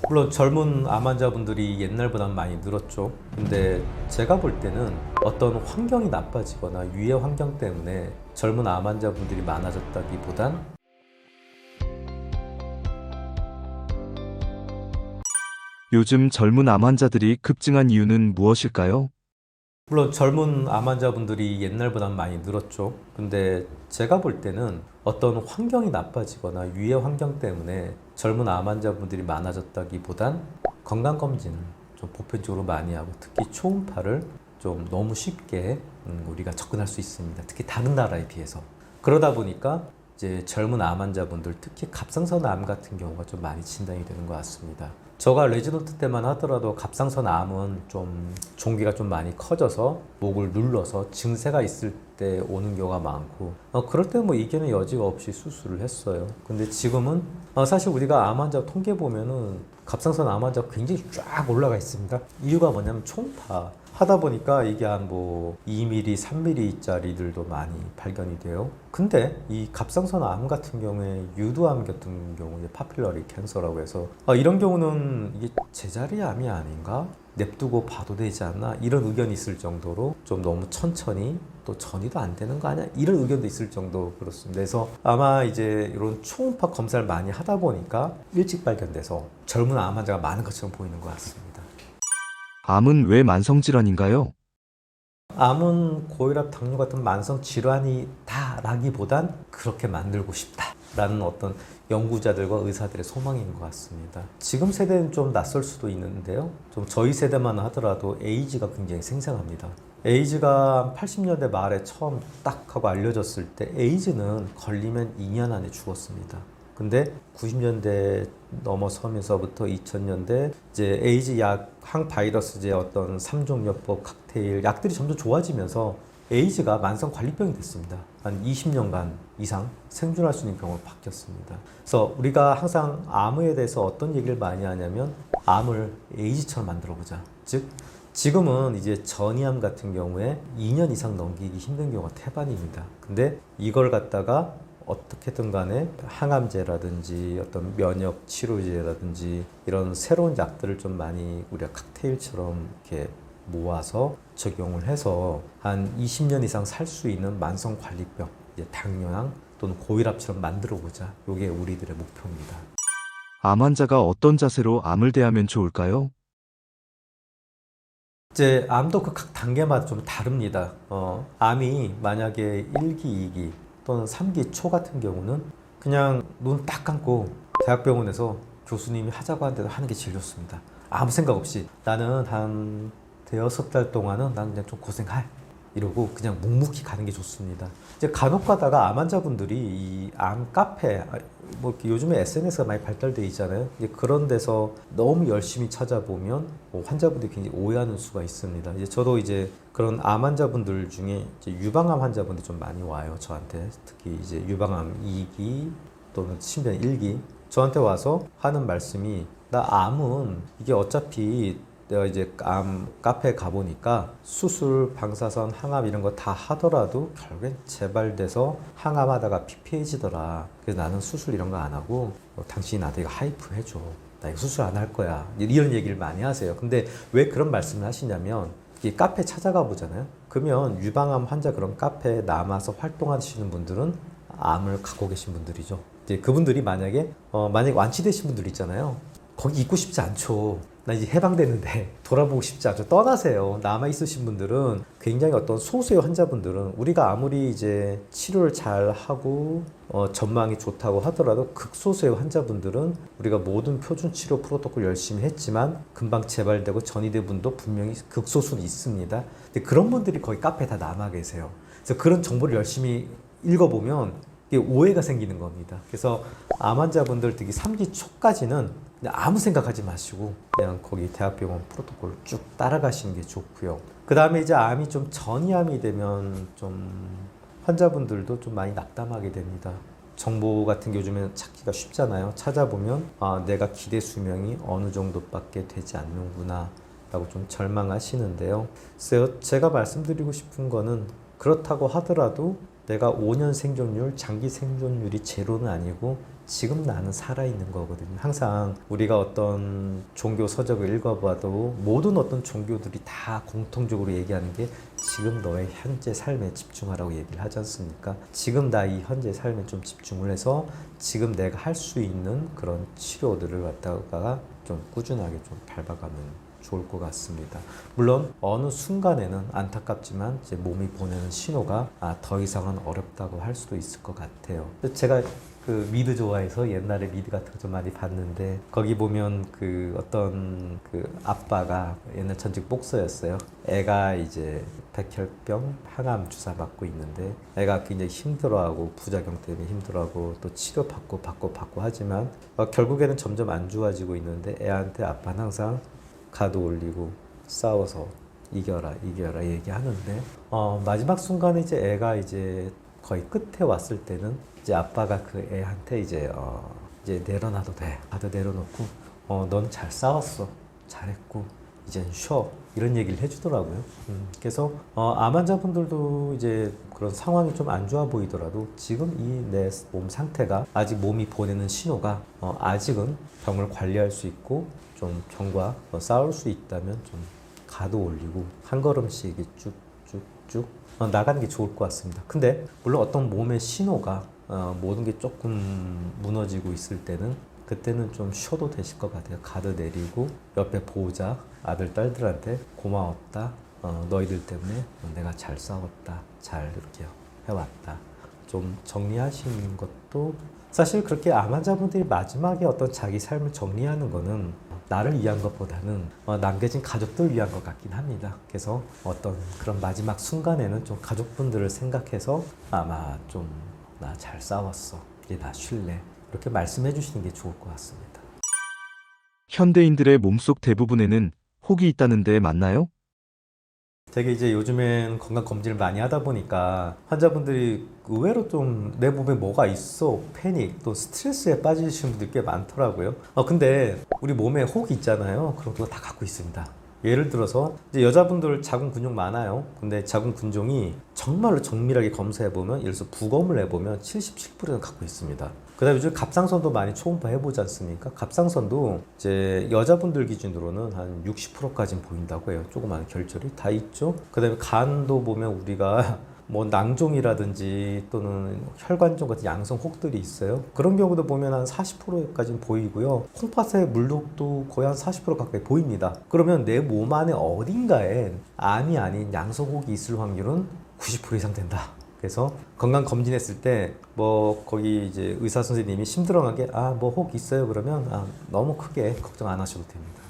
물론 젊은 암 환자분들이 옛날보다 많이 늘었죠. 근데 제가 볼 때는 어떤 환경이 나빠지거나 유해 환경 때문에 젊은 암 환자분들이 많아졌다기보단 요즘 젊은 암 환자들이 급증한 이유는 무엇일까요? 물론 젊은 암 환자분들이 옛날보다 많이 늘었죠. 근데 제가 볼 때는 어떤 환경이 나빠지거나 유해 환경 때문에 젊은 암 환자분들이 많아졌다기보단 건강검진을 좀 보편적으로 많이 하고 특히 초음파를 좀 너무 쉽게 우리가 접근할 수 있습니다. 특히 다른 나라에 비해서. 그러다 보니까 이제 젊은 암 환자분들, 특히 갑상선 암 같은 경우가 좀 많이 진단이 되는 것 같습니다. 제가 레지던트 때만 하더라도 갑상선 암은 좀 종기가 좀 많이 커져서 목을 눌러서 증세가 있을 때 오는 경우가 많고 그럴 때 뭐 이게는 여지가 없이 수술을 했어요. 근데 지금은 사실 우리가 암 환자 통계 보면은 갑상선 암 환자가 굉장히 쫙 올라가 있습니다. 이유가 뭐냐면 초음파 하다 보니까 이게 한 뭐 2mm, 3mm짜리들도 많이 발견이 돼요. 근데 이 갑상선 암 같은 경우에 유두암 같은 경우에 파필러리 캔서라고 해서 이런 경우는 이게 제자리 암이 아닌가? 냅두고 봐도 되지 않나? 이런 의견이 있을 정도로 좀 너무 천천히 또 전이도 안 되는 거 아니야? 이런 의견도 있을 정도 그렇습니다. 그래서 아마 이제 이런 초음파 검사를 많이 하다 보니까 일찍 발견돼서 젊은 암 환자가 많은 것처럼 보이는 것 같습니다. 암은 왜 만성질환인가요? 암은 고혈압, 당뇨 같은 만성 질환이다라기보단 그렇게 만들고 싶다라는 어떤 연구자들과 의사들의 소망인 것 같습니다. 지금 세대는 좀 낯설 수도 있는데요. 좀 저희 세대만 하더라도 에이즈가 굉장히 생생합니다. 에이즈가 80년대 말에 처음 딱 하고 알려졌을 때 에이즈는 걸리면 2년 안에 죽었습니다. 근데 90년대 넘어서면서부터 2000년대 이제 에이즈 약, 항바이러스제 어떤 3종요법 칵테일 약들이 점점 좋아지면서 에이즈가 만성 관리병이 됐습니다. 한 20년간 이상 생존할 수 있는 병으로 바뀌었습니다. 그래서 우리가 항상 암에 대해서 어떤 얘기를 많이 하냐면 암을 에이즈처럼 만들어 보자. 즉 지금은 이제 전이암 같은 경우에 2년 이상 넘기기 힘든 경우가 태반입니다. 근데 이걸 갖다가 어떻게든 간에 항암제라든지 어떤 면역 치료제라든지 이런 새로운 약들을 좀 많이 우리가 칵테일처럼 이렇게 모아서 적용을 해서 한 20년 이상 살 수 있는 만성 관리병, 이제 당뇨랑 또는 고혈압처럼 만들어 보자. 이게 우리들의 목표입니다. 암 환자가 어떤 자세로 암을 대하면 좋을까요? 이제 암도 그 각 단계마다 좀 다릅니다. 암이 만약에 1기, 2기 또는 3기 초 같은 경우는 그냥 눈 딱 감고 대학병원에서 교수님이 하자고 하는 대로 하는 게 제일 좋습니다. 아무 생각 없이 나는 한 대여섯 달 동안은 난 그냥 좀 고생할 이러고 그냥 묵묵히 가는 게 좋습니다. 이제 간혹 가다가 암 환자분들이 이 암 카페 뭐 이렇게 요즘에 SNS가 많이 발달돼 있잖아요. 이제 그런 데서 너무 열심히 찾아보면 환자분들이 굉장히 오해하는 수가 있습니다. 이제 저도 이제 그런 암 환자분들 중에 이제 유방암 환자분들이 좀 많이 와요. 저한테 특히 이제 유방암 2기 또는 심지어 1기 저한테 와서 하는 말씀이 나 암은 이게 어차피 내가 이제 암 카페에 가보니까 수술, 방사선, 항암 이런 거 다 하더라도 결국엔 재발돼서 항암하다가 피폐해지더라. 그래서 나는 수술 이런 거 안 하고 당신이 나한테 이거 하이프 해줘. 나 이거 수술 안 할 거야. 이런 얘기를 많이 하세요. 근데 왜 그런 말씀을 하시냐면 이 카페 찾아가 보잖아요. 그러면 유방암 환자 그런 카페에 남아서 활동하시는 분들은 암을 갖고 계신 분들이죠. 이제 그분들이 만약에 완치되신 분들 있잖아요. 거기 있고 싶지 않죠. 나 이제 해방됐는데 돌아보고 싶지 않죠. 떠나세요. 남아 있으신 분들은 굉장히 어떤 소수의 환자분들은 우리가 아무리 이제 치료를 잘 하고 전망이 좋다고 하더라도 극소수의 환자분들은 우리가 모든 표준 치료 프로토콜 열심히 했지만 금방 재발되고 전이된 분도 분명히 극소수는 있습니다. 근데 그런 분들이 거기 카페에 다 남아 계세요. 그래서 그런 정보를 열심히 읽어보면 이게 오해가 생기는 겁니다. 그래서 암 환자분들 특히 3기 초까지는 그냥 아무 생각하지 마시고 그냥 거기 대학병원 프로토콜 쭉 따라가시는 게 좋고요. 그 다음에 이제 암이 좀 전이암이 되면 좀 환자분들도 좀 많이 낙담하게 됩니다. 정보 같은 게 요즘에 찾기가 쉽잖아요. 찾아보면 내가 기대 수명이 어느 정도밖에 되지 않는구나 라고 좀 절망하시는데요. 그래서 제가 말씀드리고 싶은 거는 그렇다고 하더라도 내가 5년 생존율, 장기 생존율이 제로는 아니고 지금 나는 살아있는 거거든요. 항상 우리가 어떤 종교 서적을 읽어봐도 모든 어떤 종교들이 다 공통적으로 얘기하는 게 지금 너의 현재 삶에 집중하라고 얘기를 하지 않습니까? 지금 나 이 현재 삶에 좀 집중을 해서 지금 내가 할 수 있는 그런 치료들을 갖다가 좀 꾸준하게 좀 밟아가면 좋을 것 같습니다. 물론 어느 순간에는 안타깝지만 이제 몸이 보내는 신호가 더 이상은 어렵다고 할 수도 있을 것 같아요. 제가 그 미드 좋아해서 옛날에 미드 같은 거 좀 많이 봤는데 거기 보면 그 어떤 그 아빠가 옛날 전직 복서였어요. 애가 이제 백혈병 항암 주사 맞고 있는데 애가 굉장히 힘들어하고 부작용 때문에 힘들어하고 또 치료받고 받고 하지만 결국에는 점점 안 좋아지고 있는데 애한테 아빠는 항상 가도 올리고 싸워서 이겨라 얘기하는데 마지막 순간에 이제 애가 이제 거의 끝에 왔을 때는 이제 아빠가 그 애한테 이제 내려놔도 돼. 가도 내려놓고 넌 잘 싸웠어. 잘했고 이젠 쉬어. 이런 얘기를 해주더라고요. 그래서 암 환자분들도 이제 그런 상황이 좀 안 좋아 보이더라도 지금 이 내 몸 상태가 아직 몸이 보내는 신호가 아직은 병을 관리할 수 있고 좀 병과 싸울 수 있다면 좀 가도 올리고 한 걸음씩 쭉쭉쭉 나가는 게 좋을 것 같습니다. 근데 물론 어떤 몸의 신호가 모든 게 조금 무너지고 있을 때는 그때는 좀 쉬어도 되실 것 같아요. 가드 내리고 옆에 보호자 아들 딸들한테 고마웠다. 너희들 때문에 내가 잘 싸웠다. 잘 이렇게 해왔다. 좀 정리하시는 것도 사실 그렇게 암 환자분들이 마지막에 어떤 자기 삶을 정리하는 거는 나를 위한 것보다는 남겨진 가족들 위한 것 같긴 합니다. 그래서 어떤 그런 마지막 순간에는 좀 가족분들을 생각해서 아마 좀 나 잘 싸웠어. 이제 나 쉴래. 이렇게 말씀해 주시는 게 좋을 것 같습니다. 현대인들의 몸속 대부분에는 혹이 있다는데 맞나요? 되게 이제 요즘엔 건강검진을 많이 하다 보니까 환자분들이 의외로 좀 내 몸에 뭐가 있어 패닉 또 스트레스에 빠지시는 분들이 꽤 많더라고요. 근데 우리 몸에 혹이 있잖아요. 그런 거 다 갖고 있습니다. 예를 들어서 이제 여자분들 자궁 근육 많아요. 근데 자궁 근종이 정말로 정밀하게 검사해 보면 예를 들어서 부검을 해보면 77%는 갖고 있습니다. 그다음에 요즘 갑상선도 많이 초음파 해보지 않습니까? 갑상선도 이제 여자분들 기준으로는 한 60%까지는 보인다고 해요. 조그마한 결절이 다 있죠. 그다음에 간도 보면 우리가 뭐 낭종이라든지 또는 혈관종 같은 양성 혹들이 있어요. 그런 경우도 보면 한 40%까지는 보이고요. 콩팥의 물독도 거의 한 40% 가까이 보입니다. 그러면 내 몸 안에 어딘가에 암이 아닌 양성 혹이 있을 확률은 90% 이상 된다. 그래서 건강 검진했을 때 뭐 거기 이제 의사 선생님이 심드렁하게 뭐 혹 있어요 그러면 너무 크게 걱정 안 하셔도 됩니다.